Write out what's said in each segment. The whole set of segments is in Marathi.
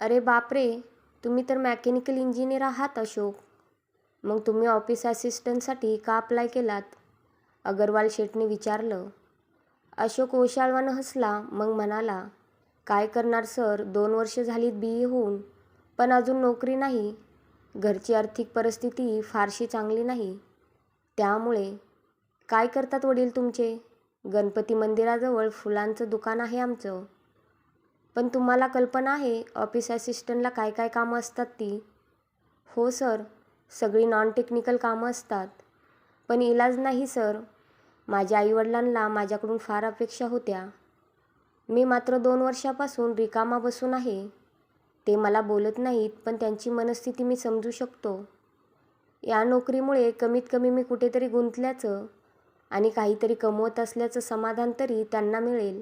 अरे बापरे, तुम्ही तर मेकॅनिकल इंजिनियर आहात अशोक. मग तुम्ही ऑफिस असिस्टंटसाठी का अप्लाय केलात? अगरवाल शेठने विचारलं. अशोक ओशाळवानं हसला. मग म्हणाला, काय करणार सर, 2 वर्ष झालीत BA होऊन, पण अजून नोकरी नाही. घरची आर्थिक परिस्थिती फारशी चांगली नाही. त्यामुळे. काय करतात वडील तुमचे? गणपती मंदिराजवळ फुलांचं दुकान आहे आमचं. पण तुम्हाला कल्पना आहे ऑफिस असिस्टंटला काय काय कामं असतात ती? हो सर, सगळी नॉन टेक्निकल कामं असतात. पण इलाज नाही सर. माझ्या आईवडिलांना माझ्याकडून फार अपेक्षा होत्या. मी मात्र 2 वर्षापासून रिकामा बसून आहे. ते मला बोलत नाहीत, पण त्यांची मनस्थिती मी समजू शकतो. या नोकरीमुळे कमीत कमी मी कुठेतरी गुंतल्याचं आणि काहीतरी कमवत असल्याचं समाधान तरी त्यांना मिळेल.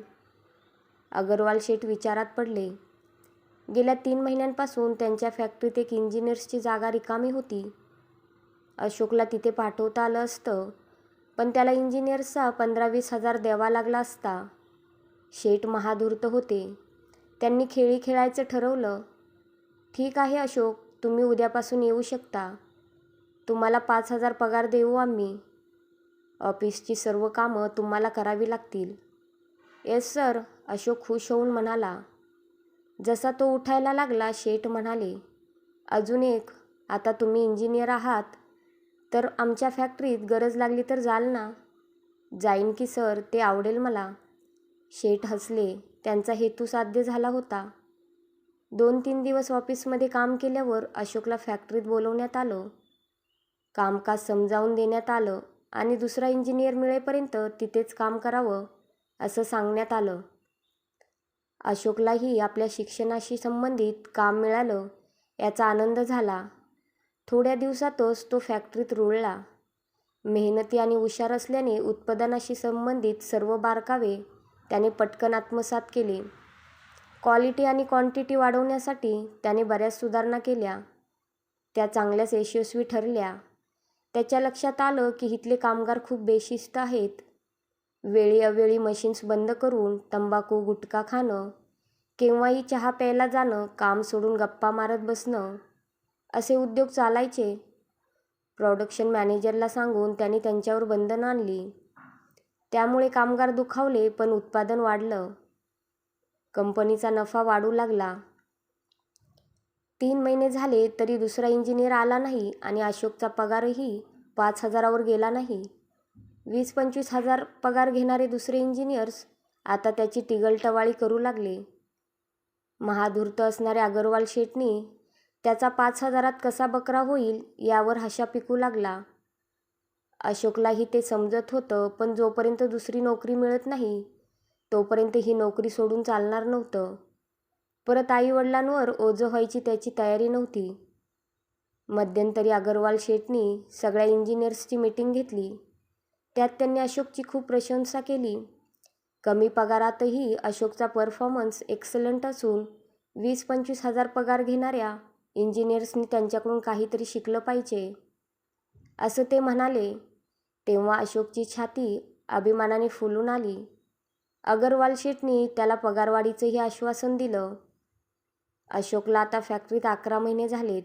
अगरवाल शेठ विचारात पडले. गेल्या 3 महिन्यांपासून त्यांच्या फॅक्टरीत एक इंजिनियर्सची जागा रिकामी होती. अशोकला तिथे पाठवता आलं असतं, पण त्याला इंजिनियर्सचा 15-20 हजार द्यावा लागला असता. शेठ महाधूर्त होते. त्यांनी खेळी खेळायचं ठरवलं. ठीक आहे अशोक, तुम्ही उद्यापासून येऊ शकता. तुम्हाला 5,000 पगार देऊ आम्ही. ऑफिसची सर्व कामं तुम्हाला करावी लागतील. येस सर, अशोक खुश होऊन म्हणाला. जसा तो उठायला लागला, शेठ म्हणाले, अजून एक, आता तुम्ही इंजिनियर आहात, तर आमच्या फॅक्टरीत गरज लागली तर जाल ना? जाईन की सर, ते आवडेल मला. शेठ हसले. त्यांचा हेतू साध्य झाला होता. 2-3 दिवस ऑफिसमध्ये काम केल्यावर अशोकला फॅक्टरीत बोलवण्यात आलं. कामकाज समजावून देण्यात आलं आणि दुसरा इंजिनियर मिळेपर्यंत तिथेच काम करावं असं सांगण्यात आलं. अशोकलाही आपल्या शिक्षणाशी संबंधित काम मिळालं याचा आनंद झाला. थोड्या दिवसातच तो फॅक्टरीत रुळला. मेहनती आणि हुशार असल्याने उत्पादनाशी संबंधित सर्व बारकावे त्याने पटकन आत्मसात केले. क्वालिटी आणि क्वांटिटी वाढवण्यासाठी त्याने बऱ्याच सुधारणा केल्या. त्या चांगल्याच यशस्वी ठरल्या. त्याच्या लक्षात आलं की इथले कामगार खूप बेशिस्त आहेत. वेळी अवेळी मशीन्स बंद करून तंबाखू गुटखा खाणं, केव्हाही चहा प्यायला जाणं, काम सोडून गप्पा मारत बसणं, असे उद्योग चालायचे. प्रोडक्शन मॅनेजरला सांगून त्यांनी त्यांच्यावर बंधनं आणली. त्यामुळे कामगार दुखावले, पण उत्पादन वाढलं. कंपनीचा नफा वाढू लागला. 3 महिने झाले तरी दुसरा इंजिनियर आला नाही आणि अशोकचा पगारही 5,000वर गेला नाही. 20-25 हजार पगार घेणारे दुसरे इंजिनियर्स आता त्याची टिगलटवाळी करू लागले. महाधूर्त असणाऱ्या अगरवाल शेठनी त्याचा 5,000त कसा बकरा होईल यावर हशा पिकू लागला. अशोकलाही ते समजत होतं, पण जोपर्यंत दुसरी नोकरी मिळत नाही तोपर्यंत ही नोकरी सोडून चालणार नव्हतं. परत आईवडिलांवर ओझं व्हायची त्याची तयारी नव्हती. मध्यंतरी अगरवाल शेठनी सगळ्या इंजिनियर्सची मीटिंग घेतली. त्यात त्यांनी अशोकची खूप प्रशंसा केली. कमी पगारातही अशोकचा परफॉर्मन्स एक्सलंट असून 20-25 हजार पगार घेणाऱ्या इंजिनियर्सनी त्यांच्याकडून काहीतरी शिकलं पाहिजे, असं ते म्हणाले. तेव्हा अशोकची छाती अभिमानाने फुलून आली. अगरवाल शेठनी त्याला पगारवाढीचंही आश्वासन दिलं. अशोकला आता फॅक्टरीत 11 महिने झालेत.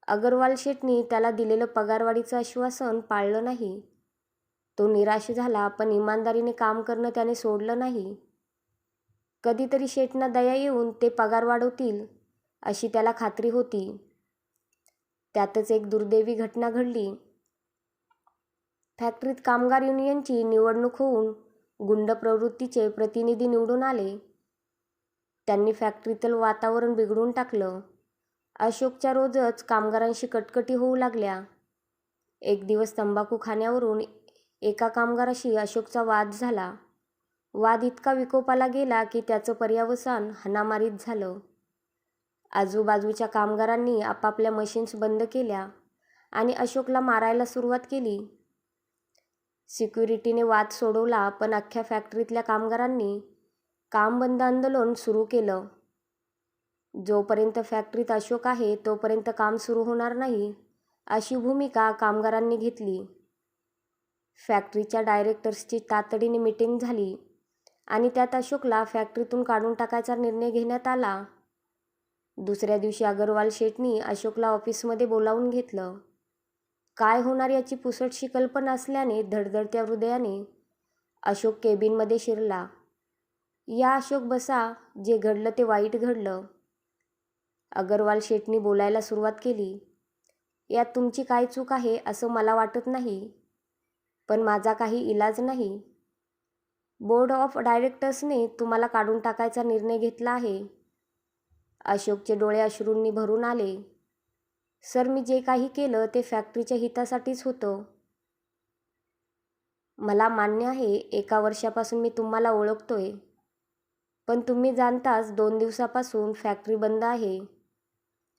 अगरवाल शेठनी त्याला दिलेलं पगारवाढीचं आश्वासन पाळलं नाही. तो निराश झाला, पण इमानदारीने काम करणं त्याने सोडलं नाही. कधीतरी शेठना दया येऊन ते पगार वाढवतील अशी त्याला खात्री होती. त्यातच एक दुर्दैवी घटना घडली. फॅक्टरीत कामगार युनियनची निवडणूक होऊन गुंड प्रवृत्तीचे प्रतिनिधी निवडून आले. त्यांनी फॅक्टरीतलं वातावरण बिघडून टाकलं. अशोकच्या रोजच कामगारांशी कटकटी होऊ लागल्या. एक दिवस तंबाखू खाण्यावरून एका कामगाराशी अशोकचा वाद झाला. वाद इतका विकोपाला गेला की त्याचं पर्यवसान हाणामारीत झालं. आजूबाजूच्या कामगारांनी आपापल्या मशीन्स बंद केल्या आणि अशोकला मारायला सुरुवात केली. सिक्युरिटीने वाद सोडवला, पण अख्ख्या फॅक्टरीतल्या कामगारांनी काम बंद आंदोलन सुरू केलं. जोपर्यंत फॅक्टरीत अशोक आहे तोपर्यंत काम सुरू होणार नाही, अशी भूमिका कामगारांनी घेतली. फॅक्टरीच्या डायरेक्टर्सची तातडीने मीटिंग झाली आणि त्यात अशोकला फॅक्टरीतून काढून टाकायचा निर्णय घेण्यात आला. दुसऱ्या दिवशी अगरवाल शेठनी अशोकला ऑफिसमध्ये बोलावून घेतलं. काय होणार याची पुसटशी कल्पना असल्याने धडधडत्या हृदयाने अशोक केबिनमध्ये शिरला. या अशोक बसा, जे घडलं ते वाईट घडलं. अगरवाल शेठनी बोलायला सुरुवात केली. यात तुमची काय चूक आहे असं मला वाटत नाही, पण माझा काही इलाज नाही. बोर्ड ऑफ डायरेक्टर्सने तुम्हाला काढून टाकायचा निर्णय घेतला आहे. अशोकचे डोळे अश्रूंनी भरून आले. सर, मी जे काही केलं ते फॅक्टरीच्या हितासाठीच होतं. मला मान्य आहे, 1 वर्षापासून मी तुम्हाला ओळखतोय, पण तुम्ही जाणताच 2 दिवसापासून फॅक्टरी बंद आहे.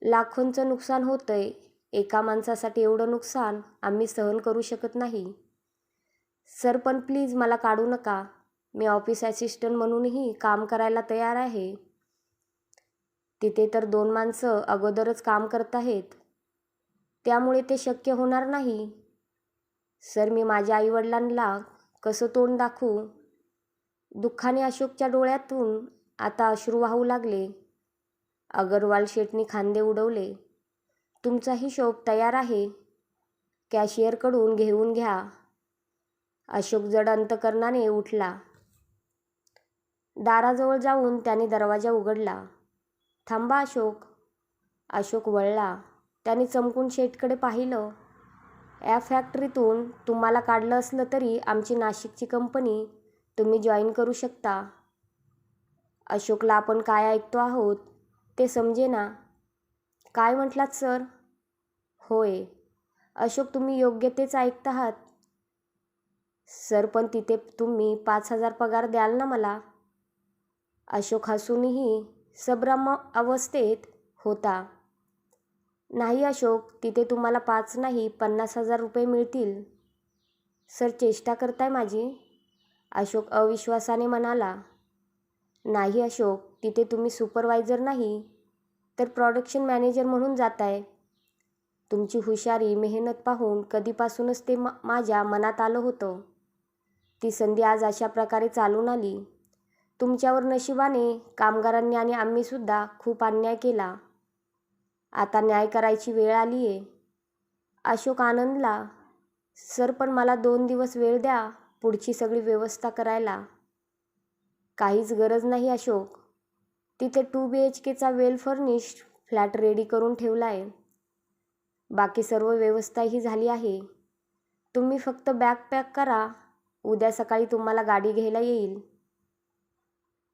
लाखोंचं नुकसान होतंय. एका माणसासाठी एवढं नुकसान आम्ही सहन करू शकत नाही. सर, पण प्लीज मला काढू नका. मी ऑफिस असिस्टंट म्हणूनही काम करायला तयार आहे. तिथे तर 2 माणसं अगोदरच काम करत आहेत, त्यामुळे ते शक्य होणार नाही. सर, मी माझ्या आईवडिलांना कसं तोंड दाखवू? दुःखाने अशोकच्या डोळ्यातून आता अश्रू वाहू लागले. अगरवाल शेठनी खांदे उडवले. तुमचा हिशोब तयार आहे. कॅशियरकडून घेऊन घ्या. अशोक जड अंतकरणाने उठला. दाराजवळ जाऊन त्याने दरवाजा उघडला. थांबा अशोक. अशोक वळला. त्याने चमकून शेठकडे पाहिलं. या फॅक्टरीतून तुम्हाला काढलं असलं तरी आमची नाशिकची कंपनी तुम्ही जॉईन करू शकता. अशोकला आपण काय ऐकतो आहोत ते समजेना. काय म्हटलात सर? होय अशोक, तुम्ही योग्य तेच ऐकत आहात. सर, पण तिथे तुम्ही 5,000 पगार द्याल ना मला? अशोक हसूनही संभ्रम अवस्थेत होता. नाही अशोक, तिथे तुम्हाला 5 नाही 50,000 रुपये मिळतील. सर, चेष्टा करताय माझी? अशोक अविश्वासाने म्हणाला. नाही अशोक, तिथे तुम्ही सुपरवायझर नाही तर प्रोडक्शन मॅनेजर म्हणून जाताय. तुमची हुशारी, मेहनत पाहून कधीपासूनच ते माझ्या मनात आलं होतं. ती संधी आज अशा प्रकारे चालून आली. तुमच्यावर नशिबाने कामगारांनी आणि आम्हीसुद्धा खूप अन्याय केला. आता न्याय करायची वेळ आली आहे. अशोक आनंदला. सर, पण मला 2 दिवस वेळ द्या पुढची सगळी व्यवस्था करायला. काहीच गरज नाही अशोक. तिथे 2 BHKचा वेल फर्निश्ड फ्लॅट रेडी करून ठेवला आहे. बाकी सर्व व्यवस्थाही झाली आहे. तुम्ही फक्त बॅग पॅक करा. उद्या सकाळी तुम्हाला गाडी घ्यायला येईल.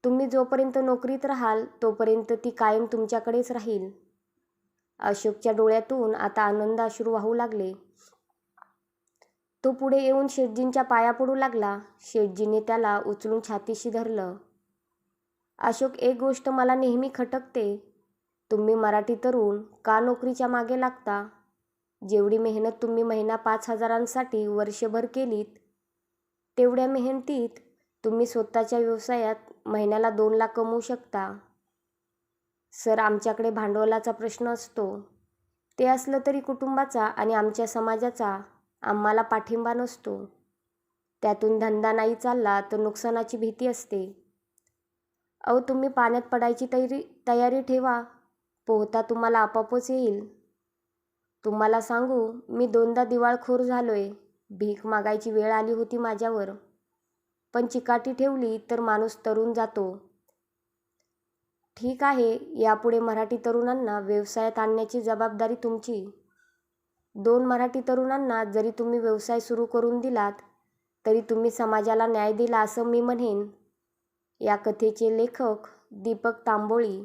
तुम्ही जोपर्यंत नोकरीत राहाल तोपर्यंत ती कायम तुमच्याकडेच राहील. अशोकच्या डोळ्यातून आता आनंद अश्रू वाहू लागले. तो पुढे येऊन शेठजींच्या पाया पडू लागला. शेठजीने त्याला उचलून छातीशी धरलं. अशोक, एक गोष्ट मला नेहमी खटकते. तुम्ही मराठी तरुण का नोकरीच्या मागे लागता? जेवढी मेहनत तुम्ही महिना 5,000साठी वर्षभर केलीत, तेवढ्या मेहनतीत तुम्ही स्वतःच्या व्यवसायात महिन्याला 2 लाख कमवू शकता. सर, आमच्याकडे भांडवलाचा प्रश्न असतो. ते असलं तरी कुटुंबाचा आणि आमच्या समाजाचा आम्हाला पाठिंबा नसतो. त्यातून धंदा नाही चालला तर नुकसानाची भीती असते. अहो, तुम्ही पाण्यात पडायची तयारी ठेवा. पोहता तुम्हाला आपोआपच येईल. तुम्हाला सांगू, मी 2दा दिवाळखोर झालोय. भीक मागायची वेळ आली होती माझ्यावर, पण चिकाटी ठेवली तर माणूस तरुण जातो. ठीक आहे, यापुढे मराठी तरुणांना व्यवसायात आणण्याची जबाबदारी तुमची. 2 मराठी तरुणांना जरी तुम्ही व्यवसाय सुरू करून दिलात तरी तुम्ही समाजाला न्याय दिला असं मी म्हणेन. या कथेचे लेखक दीपक तांबोळी.